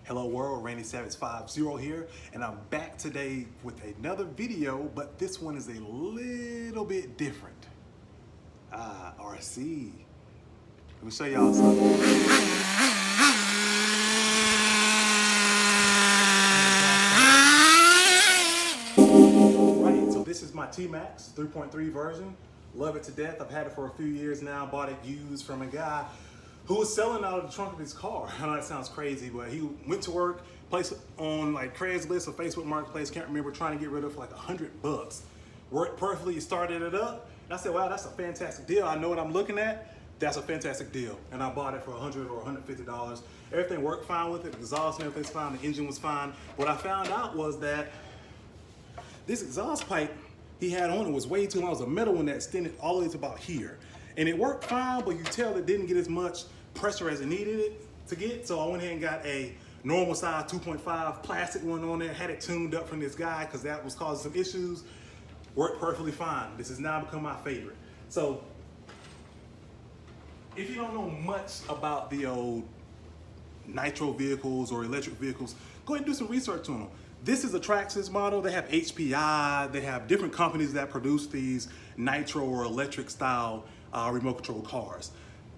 Hello world, Randy Savage 50 here, and I'm back today with another video, but this one is a little bit different. RC. Let me show y'all something. Right, so this is my T-Maxx 3.3 version. Love it to death. I've had it for a few years now. Bought it used from a guy who was selling out of the trunk of his car. I know that sounds crazy, but he went to work, placed it on like Craigslist or Facebook Marketplace, can't remember, trying to get rid of for like $100. Worked perfectly, started it up, and I said, wow, that's a fantastic deal. I know what I'm looking at. That's a fantastic deal. And I bought it for $100 or $150. Everything worked fine with it. The exhaust and everything's fine. The engine was fine. What I found out was that this exhaust pipe he had on it was way too long. It was a metal one that extended all the way to about here. And it worked fine, but you tell it didn't get as much pressure as it needed it to get. So I went ahead and got a normal size 2.5 plastic one on there, had it tuned up from this guy because that was causing some issues. Worked perfectly fine. This has now become my favorite. So if you don't know much about the old nitro vehicles or electric vehicles, go ahead and do some research on them. This is a Traxxas model. They have HPI. They have different companies that produce these nitro or electric style remote control cars.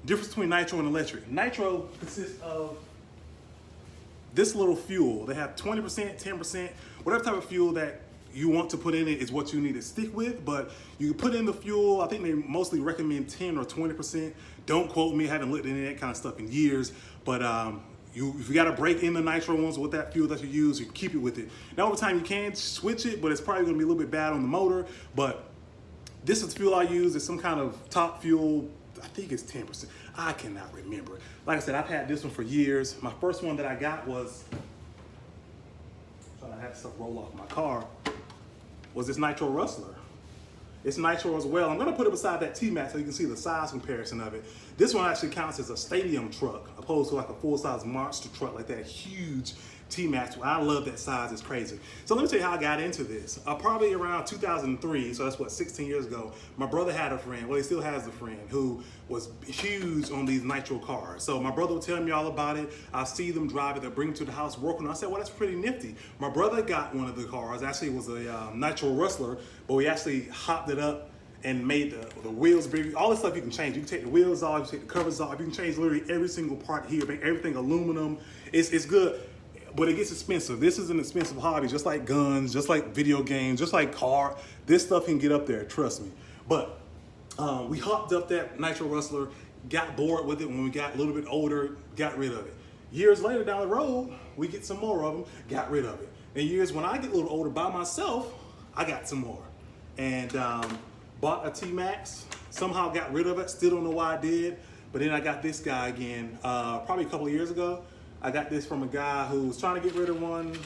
Difference between nitro and electric. Nitro consists of this little fuel. They have 20%, 10%, whatever type of fuel that you want to put in it is what you need to stick with, but you can put in the fuel. I think they mostly recommend 10 or 20%. Don't quote me, I haven't looked into that kind of stuff in years, but if you got to break in the nitro ones with that fuel that you use, you keep it with it. Now over time you can switch it, but it's probably going to be a little bit bad on the motor. But this is the fuel I use. It's some kind of top fuel. I think it's 10%. I cannot remember. Like I said, I've had this one for years. My first one that I got was, I'm trying to have stuff roll off my car, was this Nitro Rustler. It's nitro as well. I'm gonna put it beside that T-Maxx so you can see the size comparison of it. This one actually counts as a stadium truck opposed to like a full-size monster truck like that huge T-Maxx. I love that size, it's crazy. So let me tell you how I got into this. Probably around 2003, so that's what, 16 years ago, my brother had a friend, well he still has a friend, who was huge on these nitro cars. So my brother would tell me all about it. I see them drive it, they'll bring it to the house, work on it. I said, well, that's pretty nifty. My brother got one of the cars, actually it was a Nitro Rustler, but we actually hopped it up and made the wheels bigger. All this stuff you can change. You can take the wheels off, you can take the covers off, you can change literally every single part here, make everything aluminum. It's good. But it gets expensive. This is an expensive hobby, just like guns, just like video games, just like car. This stuff can get up there, trust me. But we hopped up that Nitro Rustler, got bored with it when we got a little bit older, got rid of it. Years later down the road, we get some more of them, got rid of it. And years when I get a little older by myself, I got some more. And bought a T-Maxx, somehow got rid of it, still don't know why I did. But then I got this guy again, probably a couple of years ago. I got this from a guy who was trying to get rid of one.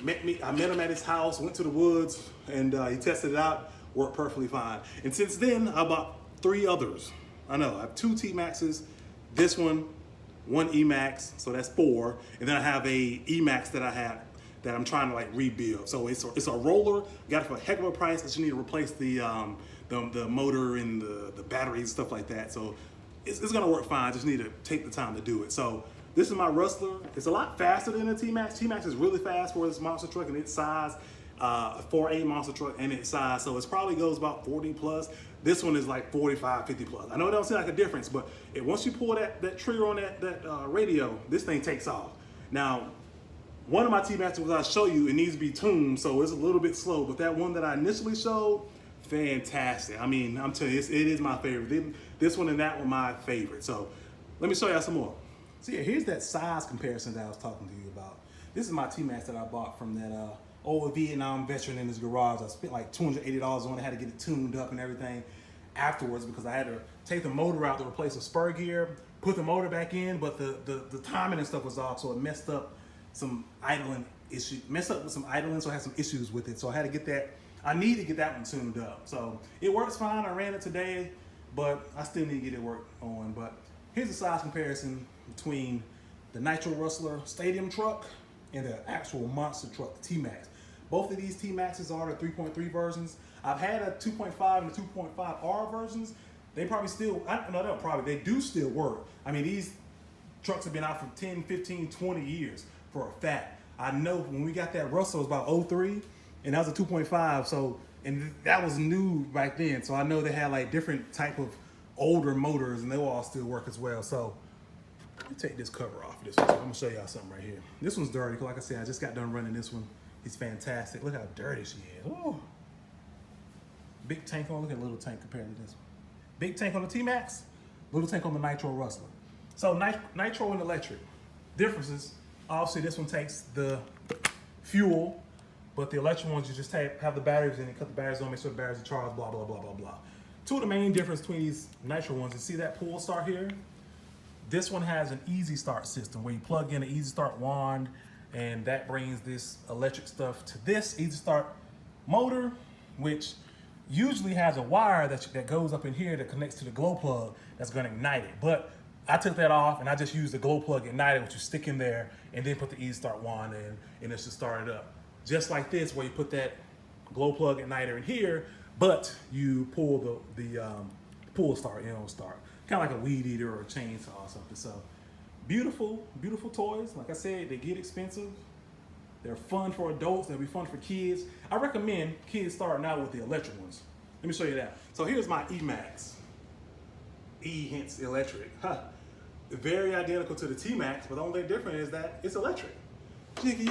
I met him at his house, went to the woods, and he tested it out, worked perfectly fine. And since then, I bought 3 others. I know, I have 2 T-Maxxes, this one E-Maxx, so that's 4. And then I have a E-Maxx that I had that I'm trying to like rebuild. So it's a roller, got it for a heck of a price, but you need to replace the motor and the batteries and stuff like that. So it's gonna work fine, just need to take the time to do it. So this is my Rustler. It's a lot faster than a T-Maxx. T-Maxx is really fast for this monster truck and its size, for a monster truck and its size. So it probably goes about 40 plus. This one is like 45, 50 plus. I know it don't seem like a difference, but once you pull that trigger on that radio, this thing takes off. Now, one of my T-Maxxes I'll show you, it needs to be tuned, so it's a little bit slow, but that one that I initially showed, fantastic. I mean, I'm telling you, it is my favorite. This one and that one my favorite. So let me show you some more. So yeah, here's that size comparison that I was talking to you about. This is my T-Maxx that I bought from that old Vietnam veteran in his garage. I spent like $280 on it, had to get it tuned up and everything afterwards because I had to take the motor out to replace the spur gear, put the motor back in, but the timing and stuff was off, so it messed up some idling issues, so I had some issues with it. So I had to get that, I need to get that one tuned up. So it works fine, I ran it today, but I still need to get it worked on. But here's the size comparison between the Nitro Rustler stadium truck and the actual monster truck, the T-Maxx. Both of these T-Maxxes are the 3.3 versions. I've had a 2.5 and a 2.5R versions. They probably still, they do still work. I mean, these trucks have been out for 10, 15, 20 years. for a fact. I know when we got that Russell, it was about 03, and that was a 2.5. So, and that was new back then. So I know they had like different type of older motors, and they will all still work as well. So let me take this cover off of this one. So I'm gonna show y'all something right here. This one's dirty, because like I said, I just got done running this one. He's fantastic. Look how dirty she is. Ooh. Big tank on, look at the little tank compared to this one. Big tank on the T-Maxx, little tank on the Nitro Rustler. So Nitro and Electric. Differences, obviously this one takes the fuel, but the electric ones you just have the batteries in it, cut the batteries on, make sure the batteries are charged, blah, blah, blah, blah, blah. Two of the main differences between these Nitro ones, you see that pull start here? This one has an easy start system where you plug in an easy start wand, and that brings this electric stuff to this easy start motor, which usually has a wire that goes up in here that connects to the glow plug that's gonna ignite it. But I took that off and I just used the glow plug igniter, which you stick in there and then put the easy start wand in, and it should start it up. Just like this, where you put that glow plug igniter in here, but you pull the pull start, start. Kind of like a weed eater or a chainsaw or something. So beautiful, beautiful toys. Like I said, they get expensive. They're fun for adults. They'll be fun for kids. I recommend kids starting out with the electric ones. Let me show you that. So here's my E-Maxx. E hence electric. Huh. Very identical to the T-Maxx, but the only thing different is that it's electric. Okay, he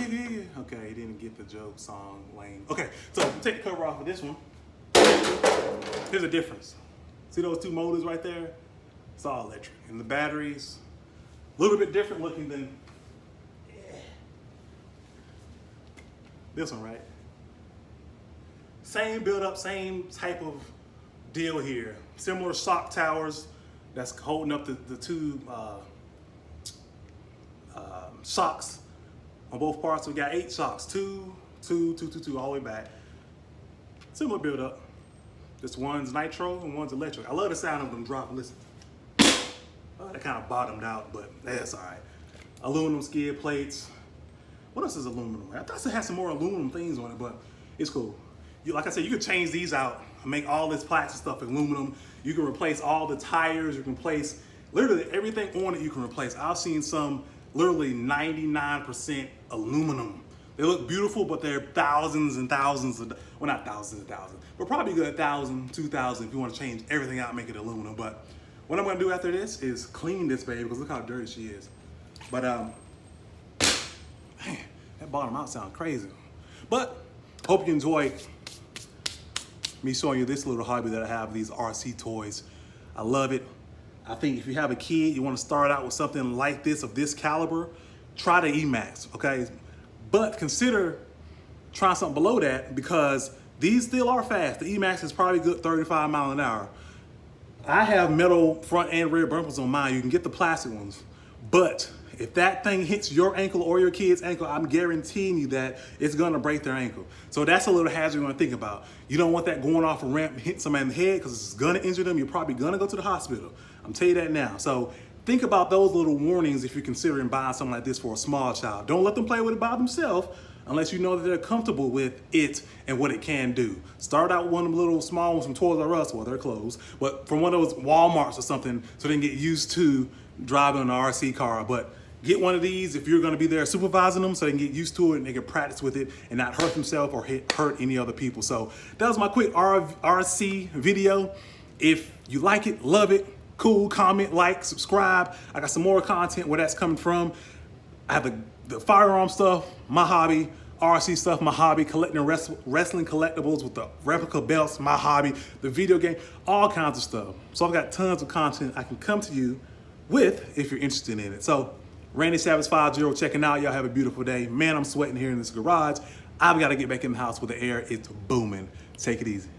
didn't get the joke, song, lame. Okay, so take the cover off of this one. Here's the difference. See those two motors right there? It's all electric. And the batteries, a little bit different looking than this one, right? Same build up, same type of deal here. Similar shock towers that's holding up the two shocks on both parts. So we got 8 shocks, two, all the way back. Similar build up. This one's nitro and one's electric. I love the sound of them dropping. Listen. They kind of bottomed out, but that's all right. Aluminum skid plates. What else is aluminum? I thought it had some more aluminum things on it, but it's cool. Like I said, you can change these out and make all this plastic stuff aluminum. You can replace all the tires. You can replace literally everything on it. You can replace. I've seen some literally 99% aluminum. They look beautiful, but they're thousands and thousands of, well, not thousands and thousands, but probably good 1,000, 2,000 if you want to change everything out and make it aluminum. But what I'm gonna do after this is clean this baby, because look how dirty she is. But man, that bottom out sounds crazy. But hope you enjoy me showing you this little hobby that I have, these RC toys. I love it. I think if you have a kid, you want to start out with something like this, of this caliber, try the E-Maxx, okay? But consider trying something below that, because these still are fast. The E-Maxx is probably good 35 miles an hour. I have metal front and rear bumpers on mine. You can get the plastic ones. But if that thing hits your ankle or your kid's ankle, I'm guaranteeing you that it's gonna break their ankle. So that's a little hazard you wanna think about. You don't want that going off a ramp and hit somebody in the head, because it's gonna injure them. You're probably gonna go to the hospital. I'm telling you that now. So think about those little warnings if you're considering buying something like this for a small child. Don't let them play with it by themselves unless you know that they're comfortable with it and what it can do. Start out with one of them little small ones from Toys R Us, well, they're closed, but from one of those Walmarts or something, so they can get used to driving an RC car. But get one of these if you're gonna be there supervising them, so they can get used to it and they can practice with it and not hurt themselves or hurt any other people. So that was my quick RC video. If you like it, love it, cool, comment, like, subscribe. I got some more content where that's coming from. I have the firearm stuff, my hobby, RC stuff, my hobby, collecting wrestling collectibles with the replica belts, my hobby, the video game, all kinds of stuff. So I've got tons of content I can come to you with if you're interested in it. So Randy Savage 50 checking out. Y'all have a beautiful day. Man, I'm sweating here in this garage. I've got to get back in the house where the air is booming. Take it easy.